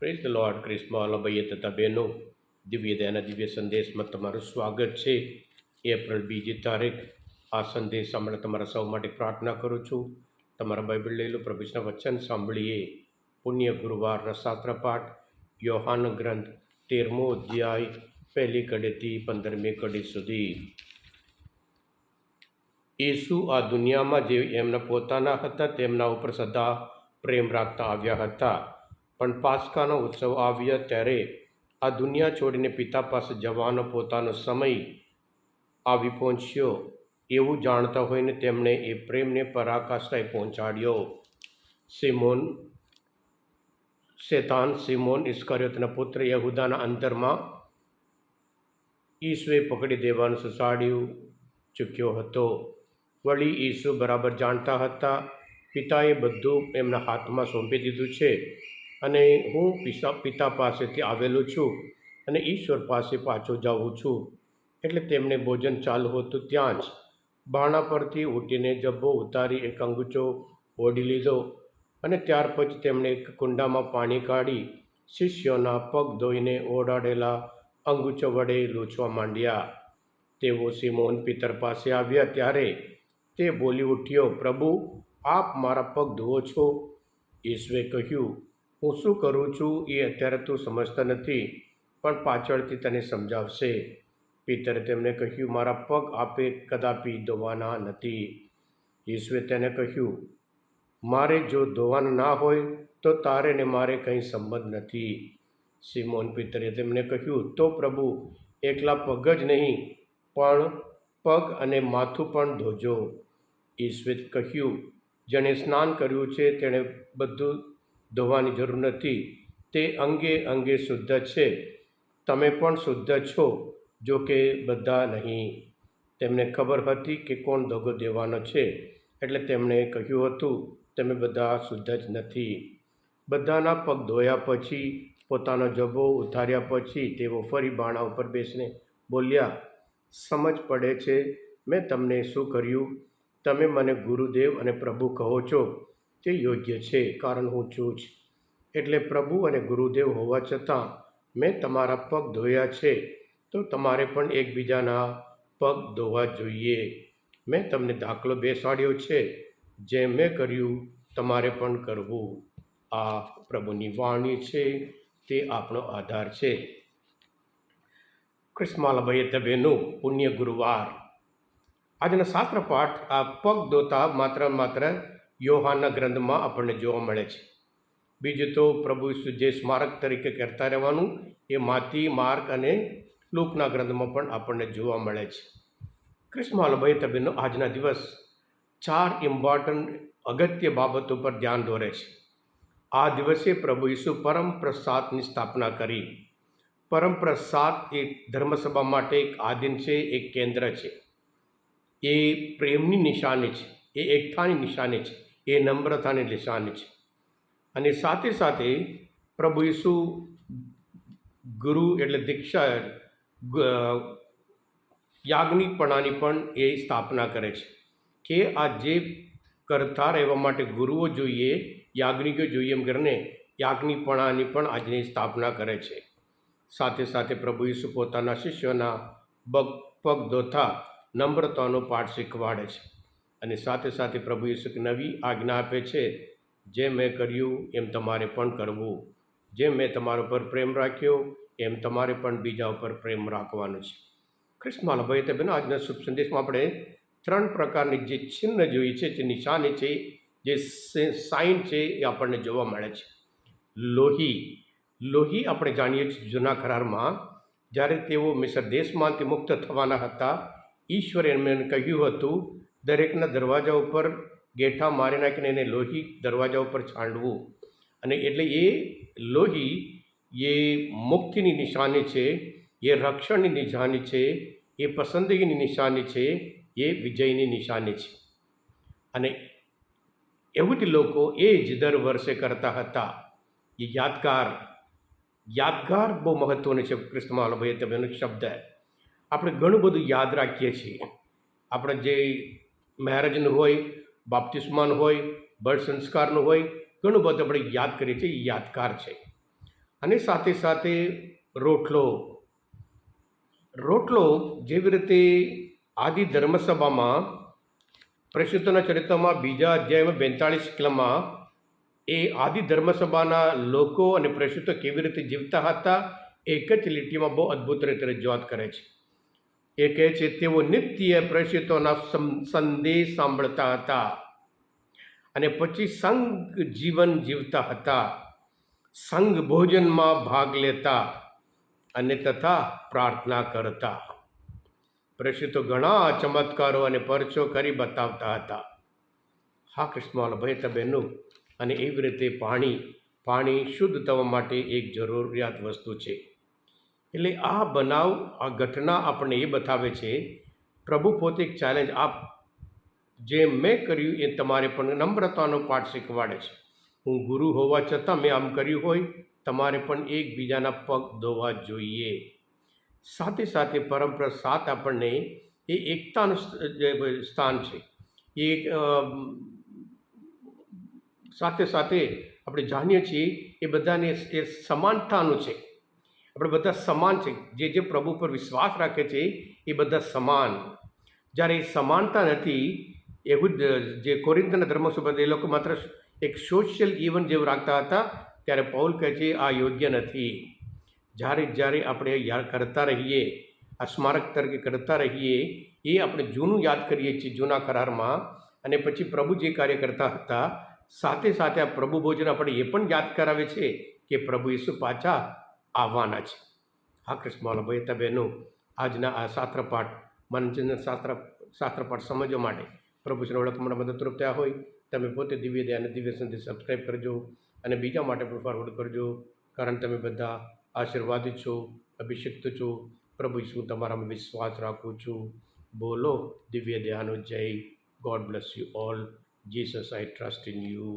Praise the lord. ક્રિસ્મા ભાઈએ તથા બહેનો, દિવ્ય દયાના દિવ્ય સંદેશમાં તમારું સ્વાગત છે. એપ્રિલ 2 તારીખ. આ સંદેશ સાંભળે તમારા સૌ માટે પ્રાર્થના કરું છું. તમારા બાઇબલ લઈ લો, પ્રભુના વચન સાંભળીએ. પુણ્ય ગુરુવારના શાસ્ત્ર પાઠ યોહાન ગ્રંથ 13મો અધ્યાય 1લી કડીથી 15મી કડી સુધી. યેસુ આ દુનિયામાં જે એમના પોતાના હતા તેમના ઉપર સદા પ્રેમ રાખતા આવ્યા હતા. પણ પાસ્કાનો ઉત્સવ આવ્યા ત્યારે આ દુનિયા છોડીને પિતા પાસે જવાનો પોતાનો સમય આવી પહોંચ્યો એવું જાણતા હોઈને તેમણે એ પ્રેમને પરાકાષ્ઠાએ પહોંચાડ્યો. સિમોન ઇસ્કરિયોતના પુત્ર યહૂદાના અંતરમાં ઈસુએ પકડી દેવાનું સુસાડ્યું ચૂક્યો હતો. વળી ઈસુ બરાબર જાણતા હતા પિતાએ બધું એમના હાથમાં સોંપી દીધું છે અને હું પિતા પાસેથી આવેલો છું અને ઈશ્વર પાસે પાછો જાઉં છું. એટલે તેમને ભોજન ચાલુ હતું ત્યાં જ બારણા પરથી ઉઠીને જબ્બો ઉતારી એક અંગૂચો ઓઢી લીધો અને ત્યાર પછી તેમણે એક કુંડામાં પાણી કાઢી શિષ્યોના પગ ધોઈને ઓઢાડેલા અંગૂચો વડે લૂછવા માંડ્યા. તેઓ સિમોન પિતર પાસે આવ્યા ત્યારે તે બોલી ઉઠ્યો, પ્રભુ, આપ મારા પગ ધુઓ છો? ઈસુએ કહ્યું, હું શું કરું છું એ અત્યારે તું સમજતા નથી, પણ પાછળથી તને સમજાવશે. પિતરે તેમને કહ્યું, મારા પગ આપે કદાપી ધોવાના નથી. ઈસુએ તેને કહ્યું, મારે જો ધોવાના ના હોય તો તારે ને મારે કંઈ સંબંધ નથી. સિમોન પિતરે તેમને કહ્યું, તો પ્રભુ, એકલા પગ જ નહીં પણ પગ અને માથું પણ ધોજો. ઈસુએ કહ્યું, જેણે સ્નાન કર્યું છે તેણે બધું ધોવાની જરૂર નથી, તે અંગે અંગે શુદ્ધ છે. તમે પણ શુદ્ધ છો, જો કે બધા નહીં. તેમને ખબર હતી કે કોણ દગો દેવાનો છે, એટલે તેમણે કહ્યું હતું, તમે બધા શુદ્ધ જ નથી. બધાના પગ ધોયા પછી પોતાનો જબ્બો ઉતાર્યા પછી તેઓ ફરી બારણા ઉપર બેસીને બોલ્યા, સમજ પડે છે મેં તમને શું કર્યું. તમે મને ગુરુદેવ અને પ્રભુ કહો છો, તે યોગ્ય છે, કારણ હું છું જ. એટલે પ્રભુ અને ગુરુદેવ હોવા છતાં મેં તમારા પગ ધોયા છે, તો તમારે પણ એકબીજાના પગ ધોવા જોઈએ. મેં તમને દાખલો બેસાડ્યો છે, જેમ મેં કર્યું તમારે પણ કરવું. આ પ્રભુની વાણી છે, તે આપણો આધાર છે. ક્રિસ્માલ ભાઈ બહેનો, પુણ્ય ગુરુવાર. આજના શાસ્ત્ર પાઠ આ પગ ધોતા માત્ર યોહાનના ગ્રંથમાં આપણને જોવા મળે છે. બીજું તો પ્રભુ ઈસુ જે સ્મારક તરીકે કરતા રહેવાનું એ માથી, માર્ક અને લૂકના ગ્રંથમાં પણ આપણને જોવા મળે છે. ક્રિસ્માલ ભાઈ તબેનો આજના દિવસ 4 ઇમ્પોર્ટન્ટ અગત્ય બાબતો પર ધ્યાન દોરે છે. આ દિવસે પ્રભુ ઈસુ પરમ પ્રસાદની સ્થાપના કરી. પરમ પ્રસાદ એક ધર્મસભા માટે એક આધીન છે, એક કેન્દ્ર છે. એ પ્રેમની નિશાની છે, એ એકતાની નિશાની છે, એ નમ્રતાની નિશાની છે. અને સાથે સાથે પ્રભુ ઈસુ ગુરુ એટલે દીક્ષા યાજ્ઞિકપણાની પણ એ સ્થાપના કરે છે કે આ જે કરતા રહેવા માટે ગુરુઓ જોઈએ, યાજ્ઞિકો જોઈએ, એમ કરીને યાજ્ઞિકપણાની પણ આજની સ્થાપના કરે છે. સાથે સાથે પ્રભુ ઈસુ પોતાના શિષ્યોના પગ ધોતા નમ્રતાનો પાઠ શીખવાડે છે. અને સાથે સાથે પ્રભુ ઈસુ નવી આજ્ઞા આપે છે, જેમ મેં કર્યું એમ તમારે પણ કરવું. જેમ મેં તમારા ઉપર પ્રેમ રાખ્યો એમ તમારે પણ બીજા ઉપર પ્રેમ રાખવાનો છે. ક્રિસ્માલ ભાઈ તબેનો આજના શુભ સંદેશમાં આપણે 3 પ્રકારની જે ચિહ્ન જોઈએ છે, જે નિશાની છે, જે સાઇન છે, એ આપણને જોવા મળે છે. લોહી આપણે જાણીએ છીએ જૂના કરારમાં જ્યારે તેઓ મિસર દેશમાંથી મુક્ત થવાના હતા, ઈશ્વરે એમને કહ્યું હતું દરેકના દરવાજા ઉપર ગેઠા મારી નાખીને એને લોહી દરવાજા ઉપર છાંડવું. અને એટલે એ લોહી એ મુક્તિની નિશાની છે, એ રક્ષણની નિશાની છે, એ પસંદગીની નિશાની છે, એ વિજયની નિશાની છે. અને યહૂદી લોકો એ જ દર વર્ષે કરતા હતા. એ યાદગાર બહુ મહત્ત્વનું છે. ક્રિસ્તમાં ભાઈ તમેનો શબ્દ આપણે ઘણું બધું યાદ રાખીએ છીએ. આપણે જે મેરેજનું હોય, બાપ્તિસ્માનું હોય, બળ સંસ્કારનું હોય, ઘણું બધું આપણે યાદ કરીએ છીએ. એ યાદગાર છે. અને સાથે સાથે રોટલો રોટલો જેવી રીતે આદિ ધર્મસભામાં પ્રસિદ્ધના ચરિત્રમાં બીજા અધ્યાયમાં 42 કલમમાં એ આદિ ધર્મસભાના લોકો અને પ્રસિદ્ધો કેવી રીતે જીવતા હતા એક જ લીટીમાં બહુ અદ્ભુત રીતે રજૂઆત કરે છે. એ કહે છે તેઓ નિત્ય પ્રસિદ્ધોના સંદેશ સાંભળતા હતા અને પછી સંઘ જીવન જીવતા હતા, સંઘ ભોજનમાં ભાગ લેતા અને તથા પ્રાર્થના કરતા. પ્રસિદ્ધો ઘણા ચમત્કારો અને પરચો કરી બતાવતા હતા. હા કૃષ્ણવાલ ભાઈ તબેનું, અને એવી રીતે પાણી શુદ્ધ થવા માટે એક જરૂરિયાત વસ્તુ છે. એટલે આ બનાવ, આ ઘટના આપણને એ બતાવે છે પ્રભુ પોતે એક ચેલેન્જ જે મેં કર્યું એ તમારે પણ નમ્રતાનો પાઠ શીખવાડે છે. હું ગુરુ હોવા છતાં મેં આમ કર્યું હોય, તમારે પણ એકબીજાના પગ ધોવા જોઈએ. સાથે સાથે પરંપરા 7 આપણને એ એકતાનું સ્થાન છે. એ સાથે સાથે આપણે જાણીએ છીએ એ બધાને એ સમાનતાનું છે. આપણે બધા સમાન છે. જે પ્રભુ પર વિશ્વાસ રાખે છે એ બધા સમાન. જ્યારે એ સમાનતા નથી, એવું જે કોરિન્થના ધર્મસભા એ લોકો માત્ર એક સોશિયલ ઇવેન્ટ જેવું રાખતા હતા, ત્યારે પૌલ કહે છે આ યોગ્ય નથી. જ્યારે આપણે યાદ કરતા રહીએ, આ સ્મારક તરીકે કરતા રહીએ, એ આપણે જૂનું યાદ કરીએ છીએ જૂના કરારમાં, અને પછી પ્રભુ જે કાર્ય કરતા હતા, સાથે સાથે આ પ્રભુ ભોજન આપણે એ પણ યાદ કરાવે છે કે પ્રભુ ઈસુ પાછા આવવાના છે. હા કૃષ્ણ ભાઈ બહેનો, આજના આ શાસ્ત્રપાઠ મનોરંજન શાસ્ત્રપાઠ સમજવા માટે પ્રભુશ્રીને ઓળખવામાં મદદરૂપ થયા હોય, તમે પોતે દિવ્ય દયા અને દિવ્ય સંદેશ સબસ્ક્રાઈબ કરજો અને બીજા માટે પણ ફોરવર્ડ કરજો, કારણ તમે બધા આશીર્વાદિત છો, અભિષિક્ત છો. પ્રભુ ઈસુ તમારામાં વિશ્વાસ રાખું છું. બોલો દિવ્ય દયાનો જય. God bless you all. Jesus I trust in you.